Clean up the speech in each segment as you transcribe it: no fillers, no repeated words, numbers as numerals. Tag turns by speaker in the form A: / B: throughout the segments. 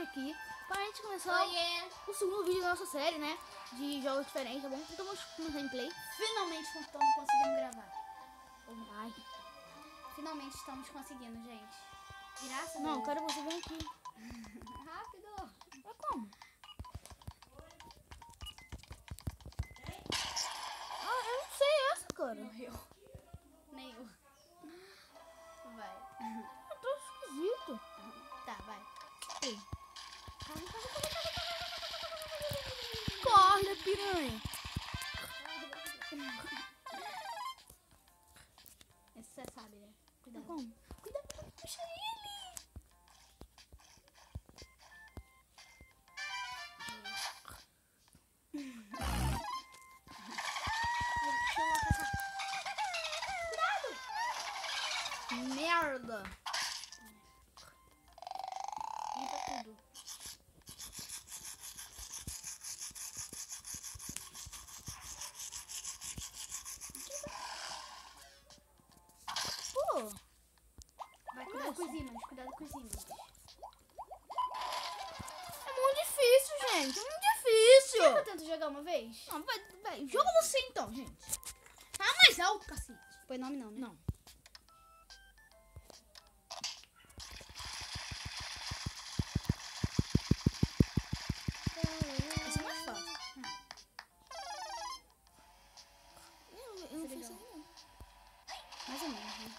A: aqui pra gente começar o segundo vídeo da nossa série, né? De jogos diferentes, tá bom? Então vamos começar em play.
B: Finalmente estamos conseguindo gravar.
A: Ai.
B: Finalmente estamos conseguindo, gente. Graças a
A: Não,
B: Deus.
A: quero você vir aqui.
B: Rápido.
A: É como? Ah, eu não sei essa, cara.
B: Morreu. Nem eu. Vai.
A: Eu tô esquisito.
B: Tá, vai.
A: Ei. Corre, piranha.
B: Esse você sabe, né? Cuidado.
A: Como?
B: Cuidado, puxa ele. Deixa eu lá passar. Cuidado.
A: Merda.
B: Limpa tudo.
A: Pô.
B: Vai, cuidado com os ímãs, cuidado com os ímãs.
A: É muito difícil, gente. É muito
B: Quer que
A: difícil.
B: eu tento jogar uma vez?
A: Não, vai. Joga você então, gente. Tá mais alto, cacete.
B: Põe nome não, né?
A: Não. Esse é mais fácil. Eu não fiz isso não.
B: Mais ou menos, né?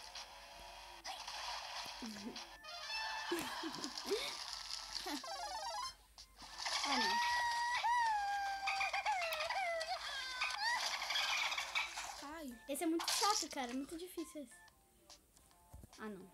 B: Ah, não.
A: Ai.
B: Esse é muito chato, cara. É muito difícil esse. Ah, não.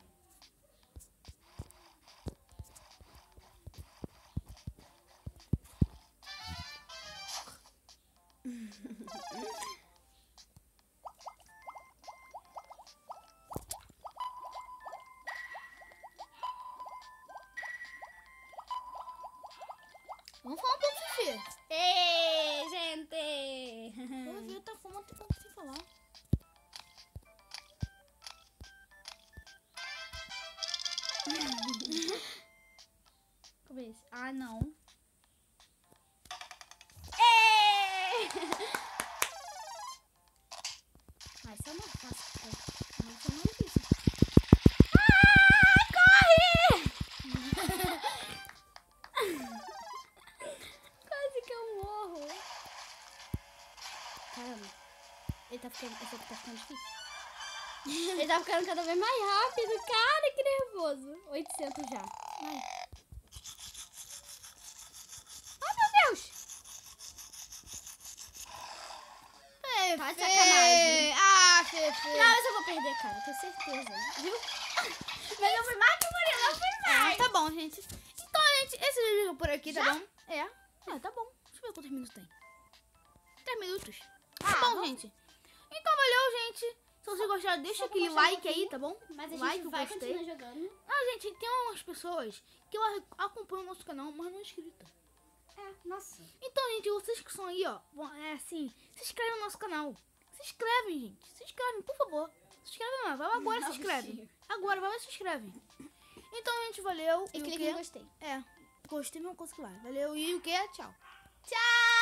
A: Vamos falar um pouco, Fifi.
B: Ei, gente!
A: Eu vi, tá falando um sem falar.
B: Como é esse? Ah, não. Ah, isso é uma fácil.
A: Não foi muito difícil.
B: Quase que eu morro. Caramba. Esse aqui tá ficando difícil. Ele tá ficando cada vez mais rápido. Cara, que nervoso. 800 já.
A: Vai.
B: Ai, meu Deus. Tá de sacanagem.
A: Ah, Fefe.
B: Não, mas eu vou perder, cara. Tenho certeza. Viu? Mas eu fui mais que o Murilo. Eu fui mais.
A: Tá bom, gente. Então, gente, esse vídeo é por aqui, tá
B: Já?
A: bom? É. Tá bom. Deixa eu ver quantos minutos tem. 3 minutos.
B: Ah,
A: Tá bom,
B: vamos.
A: gente. Então, valeu, gente. Se vocês gostaram, deixa
B: Só
A: aquele
B: vou mostrar um
A: like aí, tá bom?
B: Mas a
A: Like,
B: gente
A: eu
B: vai
A: gostei.
B: continuar jogando.
A: Ah, gente, tem umas pessoas que acompanham o nosso canal, mas não é inscrita.
B: É, nossa.
A: Então, gente, vocês que são aí, ó, assim, se inscrevem no nosso canal. Se inscrevem, gente. Se inscrevem, por favor. Se inscrevem lá. Vai agora, se
B: Não,
A: inscreve.
B: bichinho.
A: Agora, vai lá, se inscreve. Então, gente, valeu.
B: E
A: o
B: clique
A: quê?
B: em gostei.
A: É, gostei, mesma coisa que lá. Valeu e o quê? Tchau.
B: Tchau!